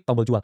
tombol jual.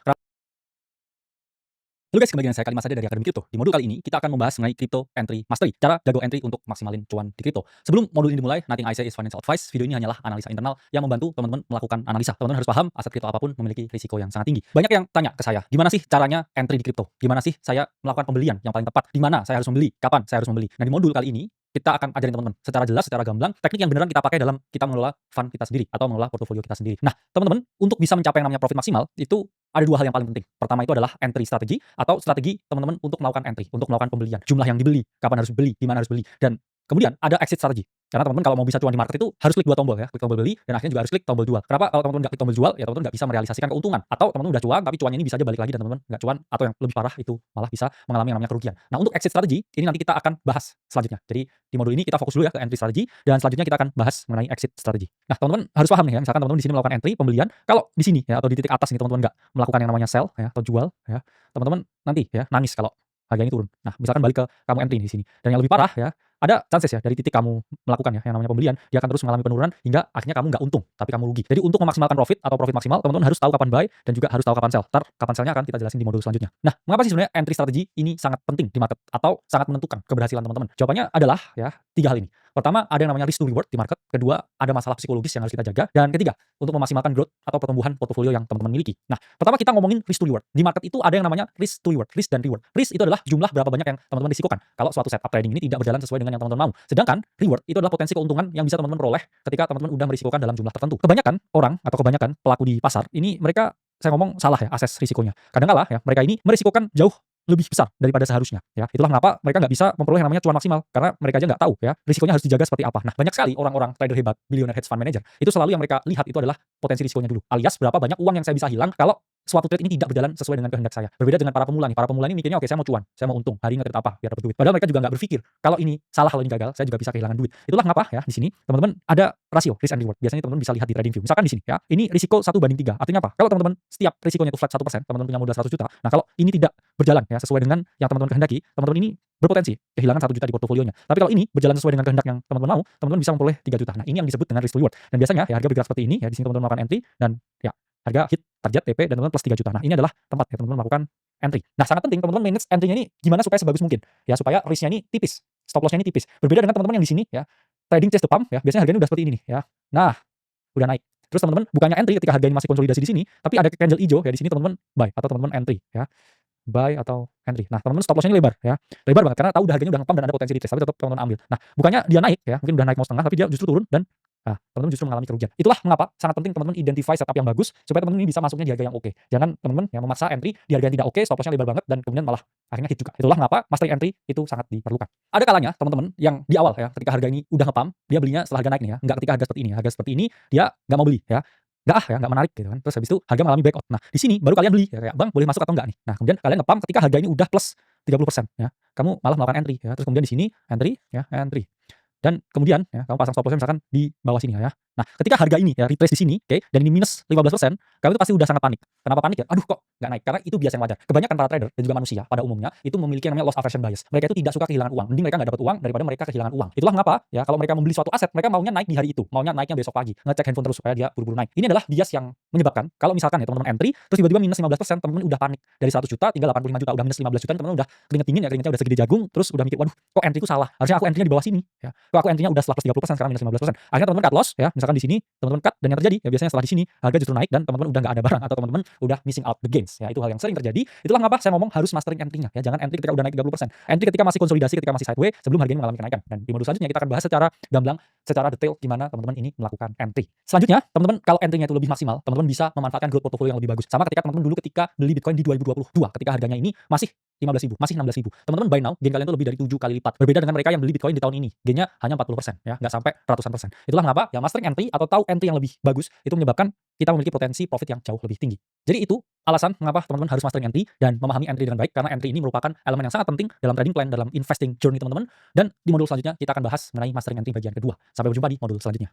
Halo guys, kembali dengan saya Kali Mas Ade dari Akademi Kripto. Di modul kali ini kita akan membahas mengenai Crypto Entry Mastery, cara jago entry untuk maksimalin cuan di kripto. Sebelum modul ini dimulai, nothing I say is financial advice. Video ini hanyalah analisa internal yang membantu teman-teman melakukan analisa. Teman-teman harus paham aset kripto apapun memiliki risiko yang sangat tinggi. Banyak yang tanya ke saya, gimana sih caranya entry di kripto? Gimana sih saya melakukan pembelian yang paling tepat? Di mana saya harus membeli? Kapan saya harus membeli? Nah, di modul kali ini kita akan ajarin teman-teman secara jelas, secara gamblang, teknik yang beneran kita pakai dalam kita mengelola fund kita sendiri atau mengelola portofolio kita sendiri. Nah, teman-teman, untuk bisa mencapai yang namanya profit maksimal, itu ada dua hal yang paling penting. Pertama itu adalah entry strategi atau strategi teman-teman untuk melakukan entry, untuk melakukan pembelian. Jumlah yang dibeli, kapan harus beli, di mana harus beli. Dan kemudian ada exit strategi. Karena teman-teman kalau mau bisa cuan di market itu harus klik dua tombol ya, klik tombol beli dan akhirnya juga harus klik tombol jual. Kenapa kalau teman-teman nggak klik tombol jual, ya teman-teman nggak bisa merealisasikan keuntungan. Atau teman-teman udah cuan tapi cuannya ini bisa aja balik lagi dan teman-teman nggak cuan atau yang lebih parah itu malah bisa mengalami yang namanya kerugian. Nah, untuk exit strategi ini nanti kita akan bahas selanjutnya. Jadi di modul ini kita fokus dulu ya ke entry strategi dan selanjutnya kita akan bahas mengenai exit strategi. Nah, teman-teman harus paham nih ya, misalkan teman-teman di sini melakukan entry pembelian, kalau di sini ya atau di titik atas nih teman-teman nggak melakukan yang namanya sell ya atau jual ya, teman-teman nanti ya nangis kalau harganya turun. Nah, misalkan balik ke kamu entry di sini. Dan yang lebih parah ya, ada chances ya dari titik kamu melakukan ya yang namanya pembelian, dia akan terus mengalami penurunan hingga akhirnya kamu nggak untung, tapi kamu rugi. Jadi untuk memaksimalkan profit atau profit maksimal, teman-teman harus tahu kapan buy dan juga harus tahu kapan sell. Ntar kapan sellnya akan kita jelasin di modul selanjutnya. Nah, mengapa sih sebenarnya entry strategi ini sangat penting di market atau sangat menentukan keberhasilan teman-teman? Jawabannya adalah ya tiga hal ini. Pertama, ada yang namanya risk to reward di market. Kedua, ada masalah psikologis yang harus kita jaga. Dan ketiga, untuk memaksimalkan growth atau pertumbuhan portofolio yang teman-teman miliki. Nah, pertama kita ngomongin risk to reward. Di market itu ada yang namanya risk to reward, risk dan reward. Risk itu adalah jumlah berapa banyak yang teman-teman risikokan kalau suatu setup trading ini tidak berjalan sesuai dengan yang teman-teman mau. Sedangkan reward itu adalah potensi keuntungan yang bisa teman-teman peroleh ketika teman-teman udah merisikokan dalam jumlah tertentu. Kebanyakan orang atau kebanyakan pelaku di pasar ini mereka saya ngomong salah ya akses risikonya. Kadang-kala ya mereka ini merisikokan jauh lebih besar daripada seharusnya ya. Itulah kenapa mereka nggak bisa memperoleh yang namanya cuan maksimal karena mereka aja nggak tahu ya risikonya harus dijaga seperti apa. Nah, banyak sekali orang-orang trader hebat, billionaire hedge fund manager itu selalu yang mereka lihat itu adalah potensi risikonya dulu, alias berapa banyak uang yang saya bisa hilang kalau suatu trade ini tidak berjalan sesuai dengan kehendak saya. Berbeda dengan para pemula nih. Para pemula ini mikirnya oke, saya mau cuan, saya mau untung, hari ini nge-trade apa biar dapat duit. Padahal mereka juga nggak berpikir kalau ini salah, kalau ini gagal, saya juga bisa kehilangan duit. Itulah kenapa ya di sini teman-teman ada rasio risk and reward. Biasanya teman-teman bisa lihat di trading view. Misalkan di sini ya, ini risiko 1/3. Artinya apa? Kalau teman-teman setiap risikonya itu flat 1%, teman-teman punya modal 100 juta. Nah, kalau ini tidak berjalan ya sesuai dengan yang teman-teman kehendaki, teman-teman ini berpotensi kehilangan 1 juta di portofolionya. Tapi kalau ini berjalan sesuai dengan kehendak yang teman-teman mau, teman-teman bisa memperoleh 3 juta. Nah, ini yang disebut dengan risk to reward. Dan biasanya ya harga bergerak seperti ini ya, di sini teman-teman melakukan entry dan ya harga hit target TP dan teman-teman plus 3 juta. Nah, ini adalah tempat ya teman-teman melakukan entry. Nah, sangat penting teman-teman manage entry-nya ini gimana supaya sebagus mungkin. Ya, supaya risk-nya ini tipis, stop loss-nya ini tipis. Berbeda dengan teman-teman yang di sini ya, trading chase the pump ya, biasanya harganya udah seperti ini nih ya. Nah, udah naik. Terus teman-teman bukannya entry ketika harganya masih konsolidasi di sini, tapi ada candle hijau ya di sini teman-teman buy atau teman-teman entry ya. Buy atau entry. Nah, teman-teman stop loss-nya ini lebar ya. Lebar banget karena tahu udah harganya udah ngepump dan ada potensi retest, tapi tetap teman-teman ambil. Nah, bukannya dia naik ya, mungkin udah naik mau setengah tapi dia justru turun dan nah, teman-teman justru mengalami kerugian. Itulah mengapa sangat penting teman-teman identify setup yang bagus supaya teman-teman ini bisa masuknya di harga yang oke. Jangan teman-teman yang memaksa entry di harga yang tidak oke, stop loss-nya lebar banget dan kemudian malah akhirnya hit juga. Itulah mengapa mastering entry itu sangat diperlukan. Ada kalanya teman-teman yang di awal ya, ketika harga ini udah ngepump, dia belinya setelah harga naik nih ya, enggak ketika harga seperti ini. Harga seperti ini dia enggak mau beli ya. Enggak ya, enggak menarik gitu kan. Terus habis itu harga mengalami breakout. Nah, di sini baru kalian beli ya, kayak, "Bang, boleh masuk atau enggak nih?" Nah, kemudian kalian ngepump ketika harga ini udah plus 30% ya. Kamu malah melakukan entry ya. Terus kemudian di sini entry ya, entry. Dan kemudian ya, kamu pasang stop loss misalkan di bawah sini ya. Nah, ketika harga ini ya retrace di sini, oke, dan ini minus 15%, kamu itu pasti udah sangat panik. Kenapa panik ya? Aduh, kok nggak naik? Karena itu biasa yang wajar. Kebanyakan para trader dan juga manusia pada umumnya itu memiliki yang namanya loss aversion bias. Mereka itu tidak suka kehilangan uang. Mending mereka nggak dapat uang daripada mereka kehilangan uang. Itulah mengapa ya kalau mereka membeli suatu aset, mereka maunya naik di hari itu, maunya naiknya besok pagi, ngecek handphone terus supaya dia buru-buru naik. Ini adalah bias yang menyebabkan kalau misalkan ya teman-teman entry terus tiba-tiba minus 15%, teman-teman udah panik. Dari 100 juta tinggal 85 juta, udah minus 15 juta, teman-teman udah keringet dingin ya, keringetnya udah segede jagung, terus udah mikir, "Waduh, kok entry-ku salah? Harusnya aku entry-nya di bawah sini." Ya. Kok aku entry-nya udah setelah plus 30%, sekarang minus 15%. Akhirnya teman-teman cut loss ya, misalkan di sini teman-teman cut dan yang terjadi ya biasanya setelah di sini harga justru naik dan teman-teman udah nggak ada barang atau teman-teman udah missing out the gains ya. Itu hal yang sering terjadi. Itulah mengapa saya ngomong harus mastering entry-nya ya. Jangan entry ketika udah naik 30%. Entry ketika masih konsolidasi, ketika masih sideways sebelum harga ini mengalami kenaikan. Dan di modul selanjutnya kita akan bahas secara gamblang, secara detail gimana teman-teman ini melakukan entry. Selanjutnya, teman-teman kalau entry-nya itu lebih maksimal, teman-teman bisa memanfaatkan growth portfolio yang lebih bagus. Sama ketika teman-teman dulu ketika beli Bitcoin di 2022, ketika harganya ini masih 15.000, masih 16.000. Teman-teman buy now, gain kalian itu lebih dari 7 kali lipat. Berbeda dengan mereka yang beli Bitcoin di tahun ini, gainnya hanya 40% ya, nggak sampai ratusan persen. Itulah mengapa ya mastering entry atau tahu entry yang lebih bagus itu menyebabkan kita memiliki potensi profit yang jauh lebih tinggi. Jadi itu alasan mengapa teman-teman harus mastering entry dan memahami entry dengan baik, karena entry ini merupakan elemen yang sangat penting dalam trading plan, dalam investing journey teman-teman. Dan di modul selanjutnya kita akan bahas mengenai mastering entry bagian kedua. Sampai berjumpa di modul selanjutnya.